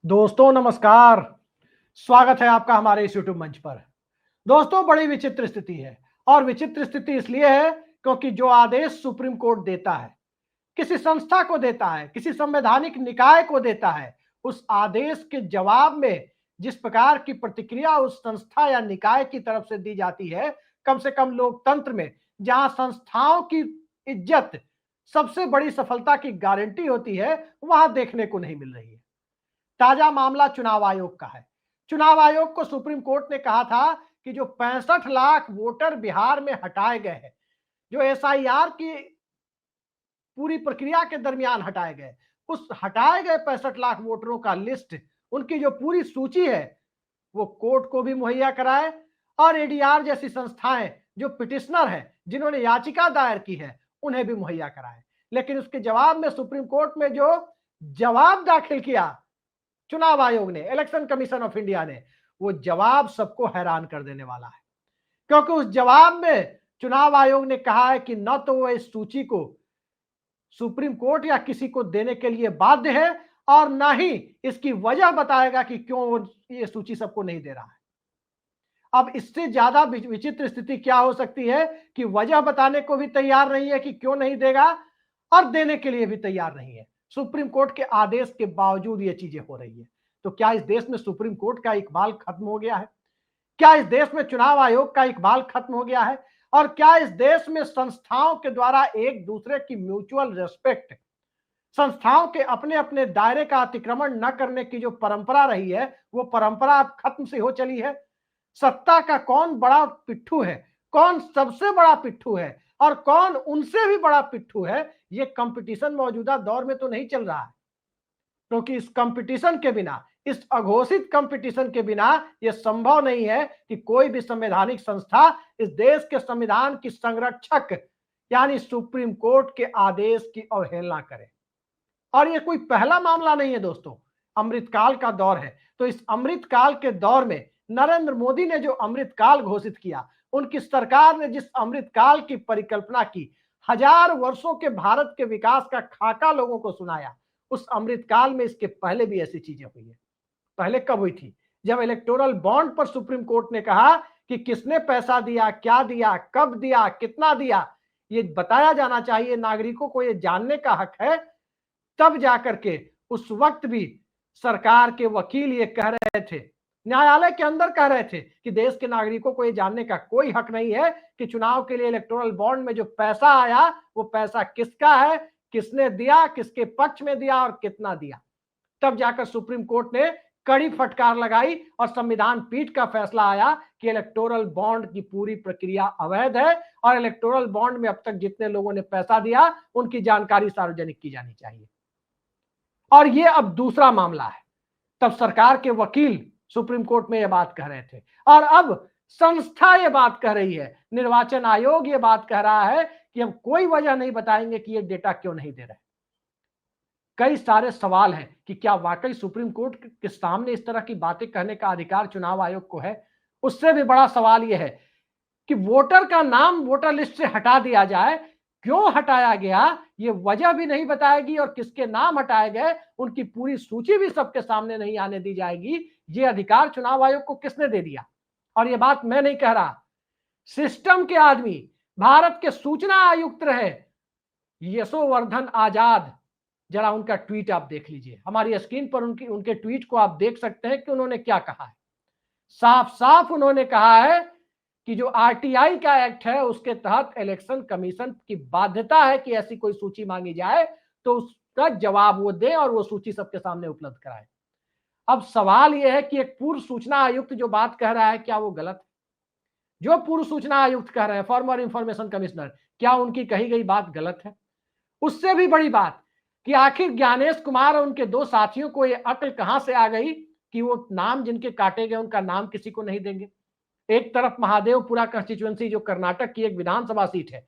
दोस्तों नमस्कार। स्वागत है आपका हमारे इस यूट्यूब मंच पर। दोस्तों बड़ी विचित्र स्थिति है और विचित्र स्थिति इसलिए है क्योंकि जो आदेश सुप्रीम कोर्ट देता है, किसी संस्था को देता है, किसी संवैधानिक निकाय को देता है, उस आदेश के जवाब में जिस प्रकार की प्रतिक्रिया उस संस्था या निकाय की तरफ से दी जाती है, कम से कम लोकतंत्र में जहां संस्थाओं की इज्जत सबसे बड़ी सफलता की गारंटी होती है, वहां देखने को नहीं मिल रही है। ताजा मामला चुनाव आयोग का है। चुनाव आयोग को सुप्रीम कोर्ट ने कहा था कि जो 65 लाख वोटर बिहार में हटाए गए हैं, जो एसआईआर की पूरी प्रक्रिया के दरमियान हटाए गए, उस हटाए गए 65 लाख वोटरों का लिस्ट, उनकी जो पूरी सूची है, वो कोर्ट को भी मुहैया कराए और एडीआर जैसी संस्थाएं जो पिटिशनर हैं, जिन्होंने याचिका दायर की है, उन्हें भी मुहैया कराए। लेकिन उसके जवाब में सुप्रीम कोर्ट में जो जवाब दाखिल किया चुनाव आयोग ने, इलेक्शन कमीशन ऑफ इंडिया ने, वो जवाब सबको हैरान कर देने वाला है। क्योंकि उस जवाब में चुनाव आयोग ने कहा है कि न तो वो इस सूची को सुप्रीम कोर्ट या किसी को देने के लिए बाध्य है और न ही इसकी वजह बताएगा कि क्यों वो ये सूची सबको नहीं दे रहा है। अब इससे ज्यादा विचित्र स्थिति क्या हो सकती है कि वजह बताने को भी तैयार नहीं है कि क्यों नहीं देगा और देने के लिए भी तैयार नहीं है। सुप्रीम कोर्ट के आदेश के बावजूद ये चीजें हो रही है। तो क्या इस देश में सुप्रीम कोर्ट का इकबाल खत्म हो गया है? क्या इस देश में चुनाव आयोग का इकबाल खत्म हो गया है? और क्या इस देश में संस्थाओं के द्वारा एक दूसरे की म्यूचुअल रेस्पेक्ट, संस्थाओं के अपने अपने दायरे का अतिक्रमण न करने की जो परंपरा रही है, वो परंपरा अब खत्म से हो चली है? सत्ता का कौन बड़ा पिट्ठू है, कौन सबसे बड़ा पिट्ठू है और कौन उनसे भी बड़ा पिट्ठू है, ये कंपटीशन मौजूदा दौर में तो नहीं चल रहा है। क्योंकि इस कंपटीशन के बिना, इस अघोषित कंपटीशन के बिना यह संभव नहीं है कि कोई भी संवैधानिक संस्था इस देश के संविधान की संरक्षक यानी सुप्रीम कोर्ट के आदेश की अवहेलना करे। और ये कोई पहला मामला नहीं है दोस्तों, अमृतकाल का दौर है। तो इस अमृतकाल के दौर में नरेंद्र मोदी ने जो अमृतकाल घोषित किया, उनकी सरकार ने जिस अमृतकाल की परिकल्पना की, हजार वर्षों के भारत के विकास का खाका लोगों को सुनाया, उस अमृतकाल में इसके पहले भी ऐसी चीजें हुई है। पहले कब हुई थी? जब इलेक्टोरल बॉन्ड पर सुप्रीम कोर्ट ने कहा कि किसने पैसा दिया, क्या दिया, कब दिया, कितना दिया, ये बताया जाना चाहिए, नागरिकों को ये जानने का हक है। तब जाकर के उस वक्त भी सरकार के वकील ये कह रहे थे, न्यायालय के अंदर कह रहे थे कि देश के नागरिकों को ये जानने का कोई हक नहीं है कि चुनाव के लिए इलेक्टोरल बॉन्ड में जो पैसा आया वो पैसा किसका है, किसने दिया, किसके पक्ष में दिया और कितना दिया। तब जाकर सुप्रीम कोर्ट ने कड़ी फटकार लगाई और संविधान पीठ का फैसला आया कि इलेक्टोरल बॉन्ड की पूरी प्रक्रिया अवैध है और इलेक्टोरल बॉन्ड में अब तक जितने लोगों ने पैसा दिया उनकी जानकारी सार्वजनिक की जानी चाहिए। और ये अब दूसरा मामला है। तब सरकार के वकील सुप्रीम कोर्ट में यह बात कह रहे थे और अब संस्था ये बात कह रही है, निर्वाचन आयोग ये बात कह रहा है कि हम कोई वजह नहीं बताएंगे कि ये डेटा क्यों नहीं दे रहे। कई सारे सवाल हैं कि क्या वाकई सुप्रीम कोर्ट के सामने इस तरह की बातें कहने का अधिकार चुनाव आयोग को है? उससे भी बड़ा सवाल यह है कि वोटर का नाम वोटर लिस्ट से हटा दिया जाए, क्यों हटाया गया ये वजह भी नहीं बताएगी और किसके नाम हटाए गए उनकी पूरी सूची भी सबके सामने नहीं आने दी जाएगी। ये अधिकार चुनाव आयोग को किसने दे दिया? और ये बात मैं नहीं कह रहा, सिस्टम के आदमी, भारत के सूचना आयुक्त रहे यशोवर्धन आजाद, जरा उनका ट्वीट आप देख लीजिए, हमारी स्क्रीन पर उनके ट्वीट को आप देख सकते हैं कि उन्होंने क्या कहा है। साफ साफ उन्होंने कहा है कि जो आरटीआई का एक्ट है उसके तहत इलेक्शन कमीशन की बाध्यता है कि ऐसी कोई सूची मांगी जाए तो उसका जवाब वो दे और वो सूची सबके सामने उपलब्ध कराए। अब सवाल यह है कि एक पूर्व सूचना आयुक्त जो बात कह रहा है, क्या वो गलत है? जो पूर्व सूचना आयुक्त कह रहे हैं, फॉर्मर इंफॉर्मेशन कमिश्नर, क्या उनकी कही गई बात गलत है? उससे भी बड़ी बात कि आखिर ज्ञानेश कुमार और उनके दो साथियों को ये अक्ल कहां से आ गई कि वो नाम जिनके काटे गए उनका नाम किसी को नहीं देंगे। एक तरफ महादेवपुरा कंस्टिट्यूएंसी जो कर्नाटक की एक विधानसभा सीट है,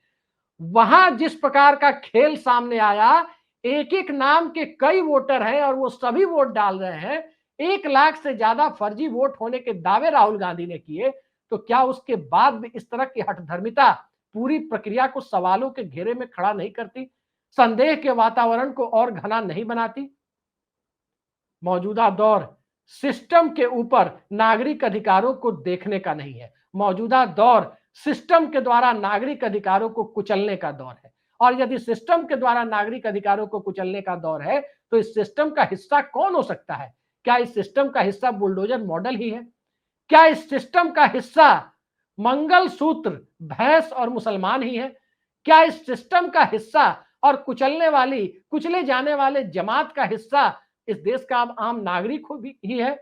वहां जिस प्रकार का खेल सामने आया, एक एक नाम के कई वोटर हैं और वो सभी वोट डाल रहे हैं, 1 लाख से ज्यादा फर्जी वोट होने के दावे राहुल गांधी ने किए, तो क्या उसके बाद भी इस तरह की हठधर्मिता पूरी प्रक्रिया को सवालों के घेरे में खड़ा नहीं करती, संदेह के वातावरण को और घना नहीं बनाती? मौजूदा दौर सिस्टम के ऊपर नागरिक अधिकारों को देखने का नहीं है। मौजूदा दौर सिस्टम के द्वारा नागरिक अधिकारों को कुचलने का दौर है। और यदि सिस्टम के द्वारा नागरिक अधिकारों को कुचलने का दौर है तो इस सिस्टम का हिस्सा कौन हो सकता है? क्या इस सिस्टम का हिस्सा बुलडोजर मॉडल ही है? क्या इस सिस्टम का हिस्सा मंगलसूत्र, भैंस और मुसलमान ही है? क्या इस सिस्टम का हिस्सा और कुचले जाने वाले जमात का हिस्सा इस देश का आम नागरिक ही है,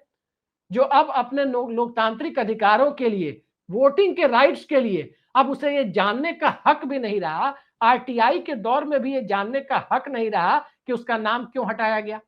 जो अब अपने लोकतांत्रिक अधिकारों के लिए, वोटिंग के राइट्स के लिए अब उसे ये जानने का हक भी नहीं रहा, आरटीआई के दौर में भी ये जानने का हक नहीं रहा कि उसका नाम क्यों हटाया गया?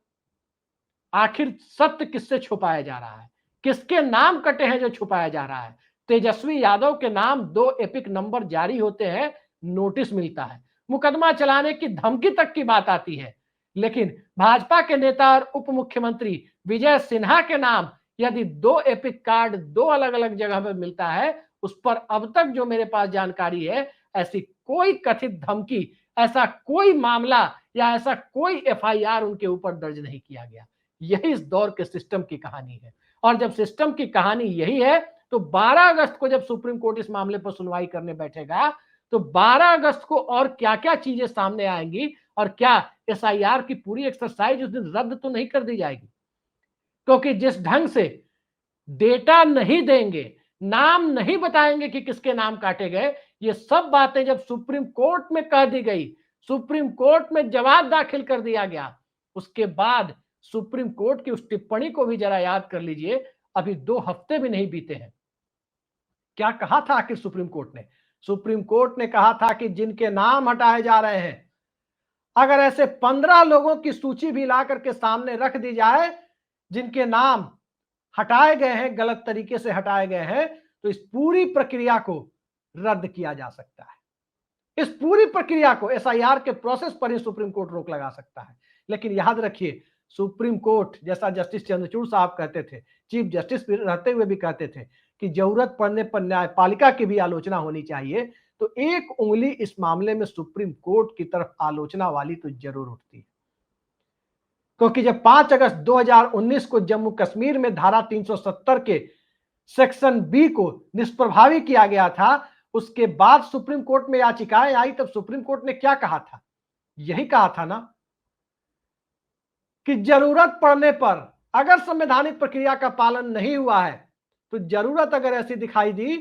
आखिर सत्य किससे छुपाया जा रहा है? किसके नाम कटे हैं जो छुपाया जा रहा है? तेजस्वी यादव के नाम 2 एपिक नंबर जारी होते हैं, नोटिस मिलता है, मुकदमा चलाने की धमकी तक की बात आती है, लेकिन भाजपा के नेता और उप मुख्यमंत्री विजय सिन्हा के नाम यदि 2 एपिक कार्ड 2 अलग अलग जगह पर मिलता है, उस पर अब तक जो मेरे पास जानकारी है, ऐसी कोई कथित धमकी, ऐसा कोई मामला या ऐसा कोई एफआईआर उनके ऊपर दर्ज नहीं किया गया। यही इस दौर के सिस्टम की कहानी है। और जब सिस्टम की कहानी यही है तो 12 अगस्त को जब सुप्रीम कोर्ट इस मामले पर सुनवाई करने बैठेगा तो 12 अगस्त को और क्या क्या चीजें सामने आएंगी और क्या एसआईआर की पूरी एक्सरसाइज उस दिन रद्द तो नहीं कर दी जाएगी? क्योंकि जिस ढंग से डेटा नहीं देंगे, नाम नहीं बताएंगे कि किसके नाम काटे गए, ये सब बातें जब सुप्रीम कोर्ट में कह दी गई, सुप्रीम कोर्ट में जवाब दाखिल कर दिया गया, उसके बाद सुप्रीम कोर्ट की उस टिप्पणी को भी जरा याद कर लीजिए। अभी 2 हफ्ते भी नहीं बीते हैं। क्या कहा था आखिर सुप्रीम कोर्ट ने? सुप्रीम कोर्ट ने कहा था कि जिनके नाम हटाए जा रहे हैं, अगर ऐसे 15 लोगों की सूची भी ला करके सामने रख दी जाए जिनके नाम हटाए गए हैं, गलत तरीके से हटाए गए हैं, तो इस पूरी प्रक्रिया को रद्द किया जा सकता है। इस पूरी प्रक्रिया को, एसआईआर के प्रोसेस पर ही सुप्रीम कोर्ट रोक लगा सकता है। लेकिन याद रखिए, सुप्रीम कोर्ट, जैसा जस्टिस चंद्रचूड़ साहब कहते थे, चीफ जस्टिस रहते हुए भी कहते थे कि जरूरत पड़ने पर न्यायपालिका की भी आलोचना होनी चाहिए, तो एक उंगली इस मामले में सुप्रीम कोर्ट की तरफ आलोचना वाली तो जरूर उठती है। क्योंकि जब 5 अगस्त 2019 को जम्मू कश्मीर में धारा 370 के सेक्शन बी को निष्प्रभावी किया गया था, उसके बाद सुप्रीम कोर्ट में याचिकाएं आई, तब सुप्रीम कोर्ट ने क्या कहा था? यही कहा था ना कि जरूरत पड़ने पर अगर संवैधानिक प्रक्रिया का पालन नहीं हुआ है, तो जरूरत अगर ऐसी दिखाई दी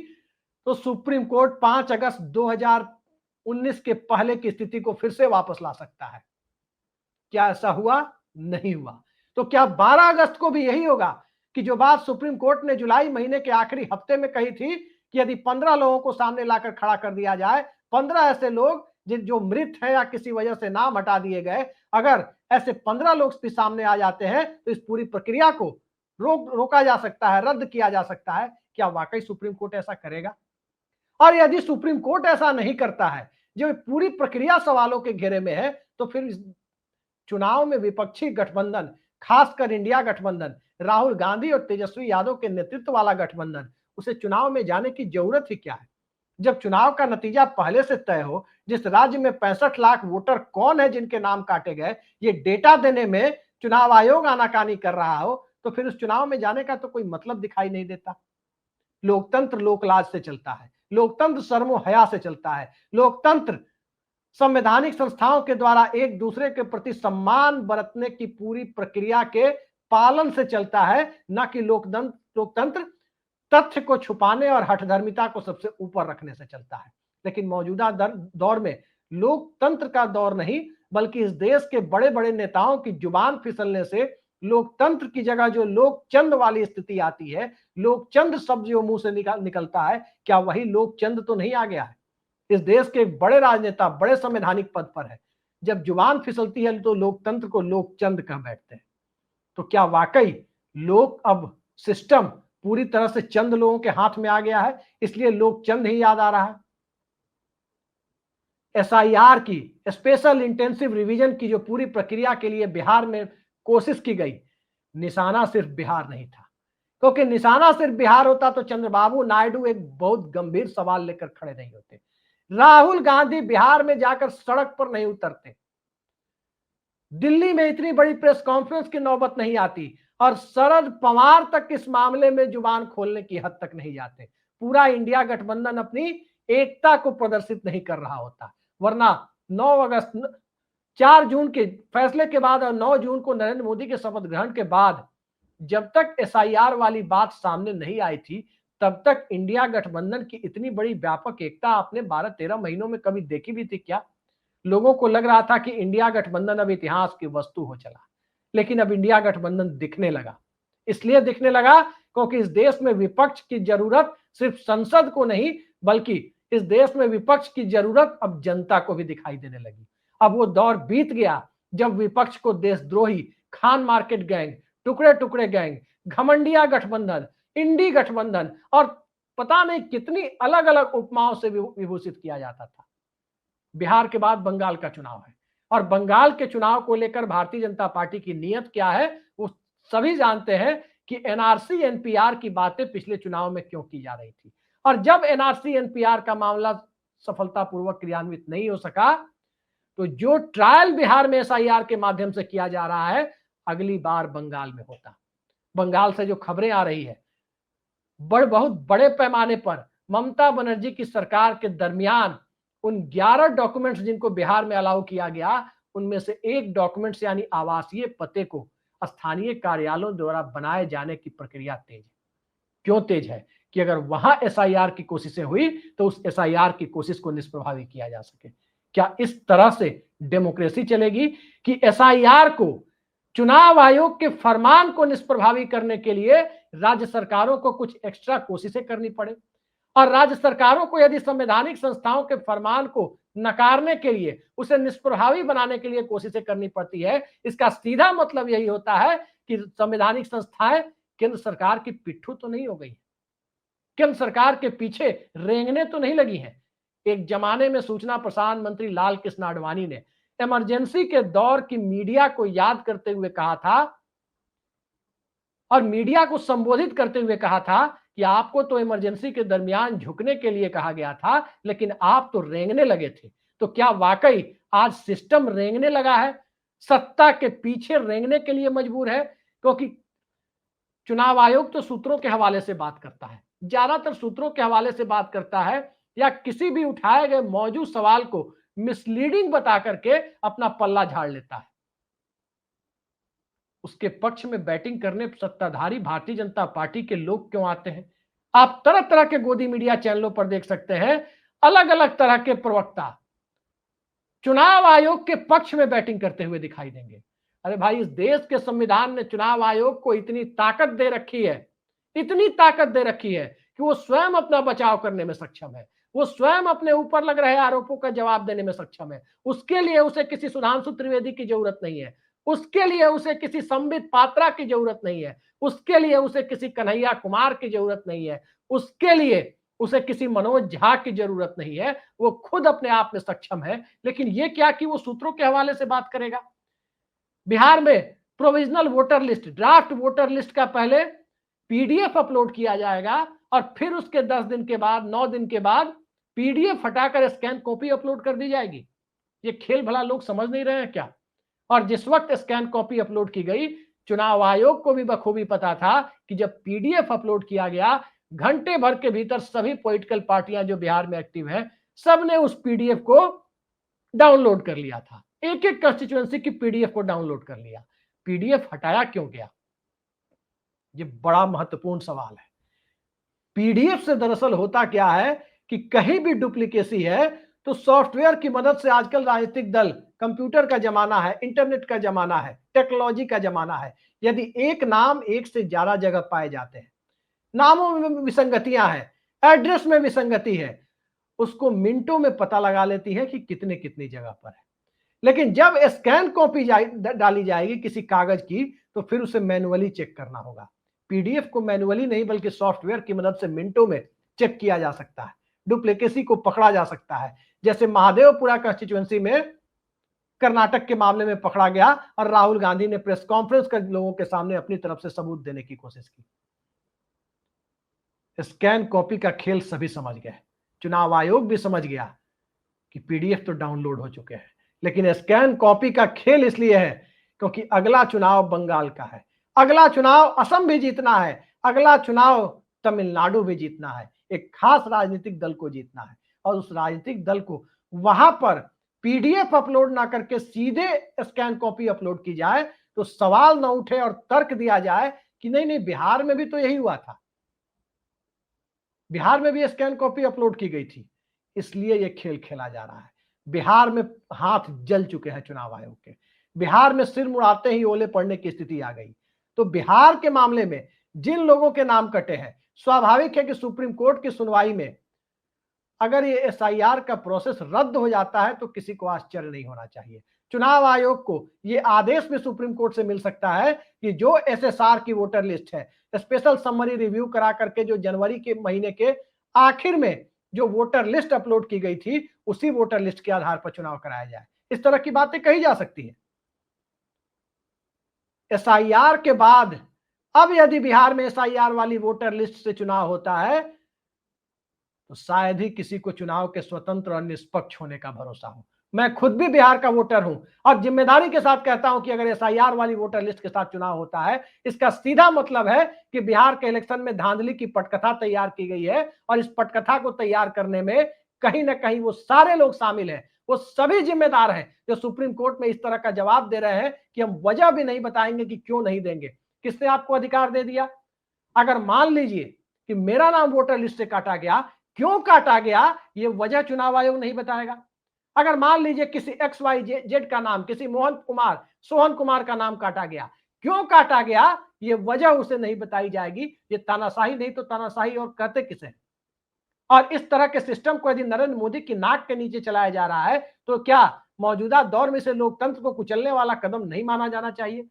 तो सुप्रीम कोर्ट 5 अगस्त 2019 के पहले की स्थिति को फिर से वापस ला सकता है। क्या ऐसा हुआ? नहीं हुआ। तो क्या 12 अगस्त को भी यही होगा कि जो बात सुप्रीम कोर्ट ने जुलाई महीने के आखिरी हफ्ते में कही थी कि यदि 15 लोगों को सामने लाकर खड़ा कर दिया जाए, 15 ऐसे लोग जो मृत है या किसी वजह से नाम हटा दिए गए, अगर ऐसे 15 लोग भी सामने आ जाते हैं तो इस पूरी प्रक्रिया को रोका जा सकता है, रद्द किया जा सकता है। क्या वाकई सुप्रीम कोर्ट ऐसा करेगा? और यदि सुप्रीम कोर्ट ऐसा नहीं करता है, जो पूरी प्रक्रिया सवालों के घेरे में है, तो फिर चुनाव में विपक्षी गठबंधन, खासकर इंडिया गठबंधन, राहुल गांधी और तेजस्वी यादव के नेतृत्व वाला गठबंधन, उसे चुनाव में जाने की जरूरत ही क्या है? जब चुनाव का नतीजा पहले से तय हो, जिस राज्य में 65 लाख वोटर कौन है जिनके नाम काटे गए, ये डेटा देने में चुनाव आयोग आनाकानी कर रहा हो, तो फिर उस चुनाव में जाने का तो कोई मतलब दिखाई नहीं देता। लोकतंत्र लोकलाज से चलता है, लोकतंत्र शर्मो हया से चलता है, लोकतंत्र संवैधानिक संस्थाओं के द्वारा एक दूसरे के प्रति सम्मान बरतने की पूरी प्रक्रिया के पालन से चलता है, न कि लोकतंत्र तथ्य को छुपाने और हठधर्मिता को सबसे ऊपर रखने से चलता है। लेकिन मौजूदा दौर में लोकतंत्र का दौर नहीं, बल्कि इस देश के बड़े बड़े नेताओं की जुबान फिसलने से लोकतंत्र की जगह जो लोकचंद वाली स्थिति आती है, लोकचंद शब्द जो मुंह से निकलता है, क्या वही लोकचंद तो नहीं आ गया है? इस देश के बड़े राजनेता बड़े संवैधानिक पद पर है, जब जुबान फिसलती है तो लोकतंत्र को लोकचंद कह बैठते हैं। तो क्या वाकई लोक अब सिस्टम पूरी तरह से चंद लोगों के हाथ में आ गया है, इसलिए लोकचंद ही याद आ रहा है? एसआईआर की, स्पेशल इंटेंसिव रिवीजन की जो पूरी प्रक्रिया के लिए बिहार में कोशिश की गई, निशाना सिर्फ बिहार नहीं था, क्योंकि निशाना सिर्फ बिहार होता तो चंद्रबाबू नायडू एक बहुत गंभीर सवाल लेकर खड़े नहीं होते, राहुल गांधी बिहार में जाकर सड़क पर नहीं उतरते, दिल्ली में इतनी बड़ी प्रेस कॉन्फ्रेंस की नौबत नहीं आती और शरद पवार तक इस मामले में जुबान खोलने की हद तक नहीं जाते। पूरा इंडिया गठबंधन अपनी एकता को प्रदर्शित नहीं कर रहा होता, वरना 9 अगस्त 4 जून के फैसले के बाद और 9 जून को नरेंद्र मोदी के शपथ ग्रहण के बाद जब तक एसआईआर वाली बात सामने नहीं आई थी, तब तक इंडिया गठबंधन की इतनी बड़ी व्यापक एकता आपने 12-13 महीनों में कभी देखी भी थी क्या? लोगों को लग रहा था कि इंडिया गठबंधन अब इतिहास की वस्तु हो चला, लेकिन अब इंडिया गठबंधन दिखने लगा। इसलिए दिखने लगा क्योंकि इस देश में विपक्ष की जरूरत सिर्फ संसद को नहीं, बल्कि इस देश में विपक्ष की जरूरत अब जनता को भी दिखाई देने लगी। अब वो दौर बीत गया जब विपक्ष को देशद्रोही, खान मार्केट गैंग, टुकड़े टुकड़े गैंग, घमंडिया गठबंधन, इंडी गठबंधन और पता नहीं कितनी अलग अलग उपमाओं से विभूषित किया जाता था। बिहार के बाद बंगाल का चुनाव है और बंगाल के चुनाव को लेकर भारतीय जनता पार्टी की नीयत क्या है वो सभी जानते हैं कि एनआरसी एनपीआर की बातें पिछले चुनाव में क्यों की जा रही थी। और जब एनआरसी एनपीआर का मामला सफलतापूर्वक क्रियान्वित नहीं हो सका, तो जो ट्रायल बिहार में एसआईआर के माध्यम से किया जा रहा है, अगली बार बंगाल में होता। बंगाल से जो खबरें आ रही है, बहुत बड़े पैमाने पर ममता बनर्जी की सरकार के दरमियान उन 11 डॉक्यूमेंट्स जिनको बिहार में अलाउ किया गया, उनमें से एक डॉक्यूमेंट्स यानी आवासीय पते को स्थानीय कार्यालयों द्वारा बनाए जाने की प्रक्रिया तेज है। क्यों तेज है? कि अगर वहां एसआईआर की कोशिशें हुई तो उस एसआईआर की कोशिश को निष्प्रभावी किया जा सके। क्या इस तरह से डेमोक्रेसी चलेगी कि एसआईआर को, चुनाव आयोग के फरमान को निष्प्रभावी करने के लिए राज्य सरकारों को कुछ एक्स्ट्रा कोशिशें करनी पड़े? और राज्य सरकारों को यदि संवैधानिक संस्थाओं के फरमान को नकारने के लिए, उसे निष्प्रभावी बनाने के लिए कोशिशें करनी पड़ती है, इसका सीधा मतलब यही होता है कि संवैधानिक संस्थाएं केंद्र सरकार की पिट्ठू तो नहीं हो गई, केंद्र सरकार के पीछे रेंगने तो नहीं लगी हैं। एक जमाने में सूचना प्रसारण मंत्री लाल कृष्ण आडवाणी ने इमरजेंसी के दौर की मीडिया को याद करते हुए कहा था और मीडिया को संबोधित करते हुए कहा था कि आपको तो इमरजेंसी के दरमियान झुकने के लिए कहा गया था, लेकिन आप तो रेंगने लगे थे। तो क्या वाकई आज सिस्टम रेंगने लगा है, सत्ता के पीछे रेंगने के लिए मजबूर है? क्योंकि चुनाव आयोग तो सूत्रों के हवाले से बात करता है, ज्यादातर सूत्रों के हवाले से बात करता है या किसी भी उठाए गए मौजूद सवाल को मिसलीडिंग बता करके अपना पल्ला झाड़ लेता है। उसके पक्ष में बैटिंग करने सत्ताधारी भारतीय जनता पार्टी के लोग क्यों आते हैं? आप तरह तरह के गोदी मीडिया चैनलों पर देख सकते हैं, अलग अलग तरह के प्रवक्ता चुनाव आयोग के पक्ष में बैटिंग करते हुए दिखाई देंगे। अरे भाई, इस देश के संविधान ने चुनाव आयोग को इतनी ताकत दे रखी है, इतनी ताकत दे रखी है कि वो स्वयं अपना बचाव करने में सक्षम है, वो स्वयं अपने ऊपर लग रहे आरोपों का जवाब देने में सक्षम है। उसके लिए उसे किसी सुधांशु त्रिवेदी की जरूरत नहीं है, उसके लिए उसे किसी संबित पात्रा की जरूरत नहीं है, उसके लिए उसे किसी कन्हैया कुमार की जरूरत नहीं है, उसके लिए उसे किसी मनोज झा की जरूरत नहीं है। वो खुद अपने आप में सक्षम है। लेकिन ये क्या कि वो सूत्रों के हवाले से बात करेगा? बिहार में provisional voter list, draft voter list का पहले पीडीएफ अपलोड किया जाएगा और फिर उसके 10 दिन के बाद, 9 दिन के बाद पीडीएफ हटाकर स्कैन कॉपी अपलोड कर दी जाएगी। ये खेल भला लोग समझ नहीं रहे हैं क्या? और जिस वक्त स्कैन कॉपी अपलोड की गई, चुनाव आयोग को भी बखूबी पता था कि जब पीडीएफ अपलोड किया गया, घंटे भर के भीतर सभी पॉलिटिकल पार्टियां जो बिहार में एक्टिव हैं, सबने उस पीडीएफ को डाउनलोड कर लिया था। एक एक कंस्टिट्यूएंसी की पीडीएफ को डाउनलोड कर लिया। पीडीएफ हटाया क्यों गया? ये बड़ा महत्वपूर्ण सवाल है। पीडीएफ से दरअसल होता क्या है कि कहीं भी डुप्लीकेसी है तो सॉफ्टवेयर की मदद से, आजकल राजनीतिक दल, कंप्यूटर का जमाना है, इंटरनेट का जमाना है, टेक्नोलॉजी का जमाना है। यदि एक नाम एक से ज्यादा जगह पाए जाते हैं, नामों में विसंगतियां हैं, एड्रेस में विसंगति है, उसको मिनटों में पता लगा लेती है कि कितने कितनी जगह पर है। लेकिन जब स्कैन कॉपी डाली जाएगी किसी कागज की, तो फिर उसे मैन्युअली चेक करना होगा। पीडीएफ को मैन्युअली नहीं बल्कि सॉफ्टवेयर की मदद से मिनटों में चेक किया जा सकता है, डुप्लीकेसी को पकड़ा जा सकता है। जैसे महादेवपुरा कंस्टिट्यूएंसी में कर्नाटक के मामले में पकड़ा गया और राहुल गांधी ने प्रेस कॉन्फ्रेंस कर लोगों के सामने अपनी तरफ से सबूत देने की कोशिश की। स्कैन कॉपी का खेल सभी समझ गए, चुनाव आयोग भी समझ गया कि पीडीएफ तो डाउनलोड हो चुके हैं। लेकिन स्कैन कॉपी का खेल इसलिए है क्योंकि अगला चुनाव बंगाल का है, अगला चुनाव असम भी जीतना है, अगला चुनाव तमिलनाडु भी जीतना है, एक खास राजनीतिक दल को जीतना है और उस राजनीतिक दल को वहां पर पीडीएफ अपलोड ना करके सीधे स्कैन कॉपी अपलोड की जाए तो सवाल ना उठे और तर्क दिया जाए कि नहीं नहीं बिहार में भी तो यही हुआ था, बिहार में भी स्कैन कॉपी अपलोड की गई थी, इसलिए यह खेल खेला जा रहा है। बिहार में हाथ जल चुके हैं चुनाव आयोग के, बिहार में सिर मुड़ाते ही ओले पड़ने की स्थिति आ गई। तो बिहार के मामले में जिन लोगों के नाम कटे हैं, स्वाभाविक है कि सुप्रीम कोर्ट की सुनवाई में अगर ये एसआईआर का प्रोसेस रद्द हो जाता है तो किसी को आश्चर्य नहीं होना चाहिए। चुनाव आयोग को ये आदेश भी सुप्रीम कोर्ट से मिल सकता है कि जो एसएसआर की वोटर लिस्ट है, स्पेशल समरी रिव्यू करा करके जो जनवरी के महीने के आखिर में जो वोटर लिस्ट अपलोड की गई थी, उसी वोटर लिस्ट के आधार पर चुनाव कराया जाए। इस तरह की बातें कही जा सकती है। एसआईआर के बाद अब यदि बिहार में एसआईआर वाली वोटर लिस्ट से चुनाव होता है तो शायद ही किसी को चुनाव के स्वतंत्र और निष्पक्ष होने का भरोसा हो। मैं खुद भी बिहार का वोटर हूं और जिम्मेदारी के साथ कहता हूं कि अगर एसआईआर वाली वोटर लिस्ट के साथ चुनाव होता है, इसका सीधा मतलब है कि बिहार के इलेक्शन में धांधली की पटकथा तैयार की गई है और इस पटकथा को तैयार करने में कहीं ना कहीं वो सारे लोग शामिल हैं, वो सभी जिम्मेदार हैं जो सुप्रीम कोर्ट में इस तरह का जवाब दे रहे हैं कि हम वजह भी नहीं बताएंगे कि क्यों नहीं देंगे। किसने आपको अधिकार दे दिया? अगर मान लीजिए कि मेरा नाम वोटर लिस्ट से काटा गया, क्यों काटा गया ये वजह चुनाव आयोग नहीं बताएगा। अगर मान लीजिए किसी एक्स वाई जेड का नाम, किसी सोहन कुमार का नाम काटा गया, क्यों काटा गया ये वजह उसे नहीं बताई जाएगी। ये तानाशाही नहीं तो तानाशाही और कहते किसे। और इस तरह के सिस्टम को यदि नरेंद्र मोदी की नाक के नीचे चलाया जा रहा है तो क्या मौजूदा दौर में से लोकतंत्र को कुचलने वाला कदम नहीं माना जाना चाहिए?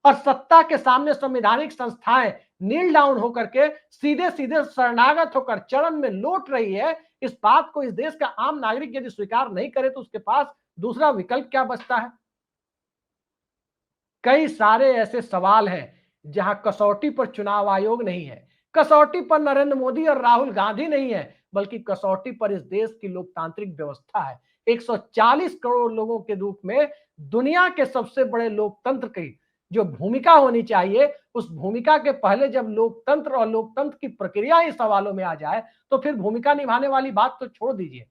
और सत्ता के सामने संवैधानिक संस्थाएं नील डाउन होकर के सीधे सीधे शरणागत होकर चरण में लौट रही है। इस बात को इस देश का आम नागरिक यदि स्वीकार नहीं करे तो उसके पास दूसरा विकल्प क्या बचता है? कई सारे ऐसे सवाल हैं जहां कसौटी पर चुनाव आयोग नहीं है, कसौटी पर नरेंद्र मोदी और राहुल गांधी नहीं है, बल्कि कसौटी पर इस देश की लोकतांत्रिक व्यवस्था है। 140 करोड़ लोगों के रूप में दुनिया के सबसे बड़े लोकतंत्र की जो भूमिका होनी चाहिए, उस भूमिका के पहले जब लोकतंत्र और लोकतंत्र की प्रक्रिया ही सवालों में आ जाए तो फिर भूमिका निभाने वाली बात तो छोड़ दीजिए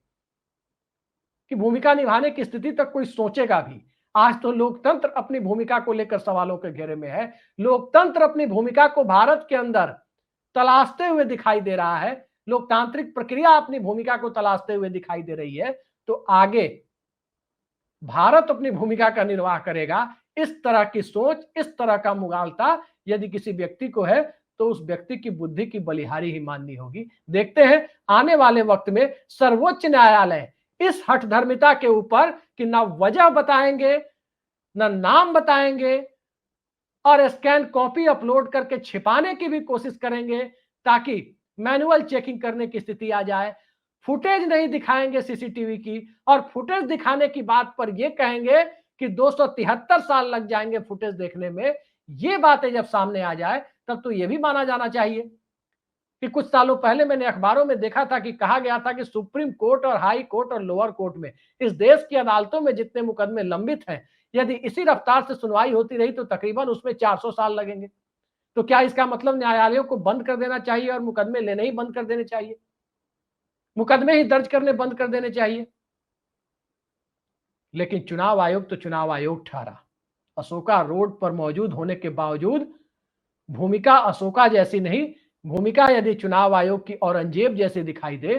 कि भूमिका निभाने की स्थिति तक कोई सोचेगा भी। आज तो लोकतंत्र अपनी भूमिका को लेकर सवालों के घेरे में है। लोकतंत्र अपनी भूमिका को भारत के अंदर तलाशते हुए दिखाई दे रहा है, लोकतांत्रिक प्रक्रिया अपनी भूमिका को तलाशते हुए दिखाई दे रही है। तो आगे भारत अपनी भूमिका का निर्वाह करेगा। इस तरह की सोच, इस तरह का मुगालता यदि किसी व्यक्ति को है तो उस व्यक्ति की बुद्धि की बलिहारी ही माननी होगी। देखते हैं आने वाले वक्त में सर्वोच्च न्यायालय इस हठधर्मिता के ऊपर कि ना वजह बताएंगे, ना नाम बताएंगे और स्कैन कॉपी अपलोड करके छिपाने की भी कोशिश करेंगे ताकि मैनुअल चेकिंग करने की स्थिति आ जाए। फुटेज नहीं दिखाएंगे सीसीटीवी की और फुटेज दिखाने की बात पर यह कहेंगे कि 273 साल लग जाएंगे फुटेज देखने में। ये बातें जब सामने आ जाए तब तो यह भी माना जाना चाहिए कि कुछ सालों पहले मैंने अखबारों में देखा था कि कहा गया था कि सुप्रीम कोर्ट और हाई कोर्ट और लोअर कोर्ट में इस देश की अदालतों में जितने मुकदमे लंबित हैं, यदि इसी रफ्तार से सुनवाई होती रही तो तकरीबन उसमें 400 साल लगेंगे। तो क्या इसका मतलब न्यायालयों को बंद कर देना चाहिए और मुकदमे लेने ही बंद कर देने चाहिए, मुकदमे ही दर्ज करने बंद कर देने चाहिए? लेकिन चुनाव आयोग तो चुनाव आयोग ठहरा। अशोका रोड पर मौजूद होने के बावजूद भूमिका अशोका जैसी नहीं, भूमिका यदि चुनाव आयोग की औरंगजेब जैसी दिखाई दे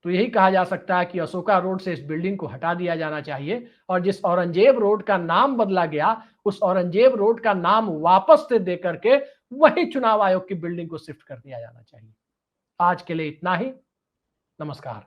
तो यही कहा जा सकता है कि अशोका रोड से इस बिल्डिंग को हटा दिया जाना चाहिए और जिस औरंगजेब रोड का नाम बदला गया उस औरंगजेब रोड का नाम वापस से दे करके वही चुनाव आयोग की बिल्डिंग को शिफ्ट कर दिया जाना चाहिए। आज के लिए इतना ही। नमस्कार।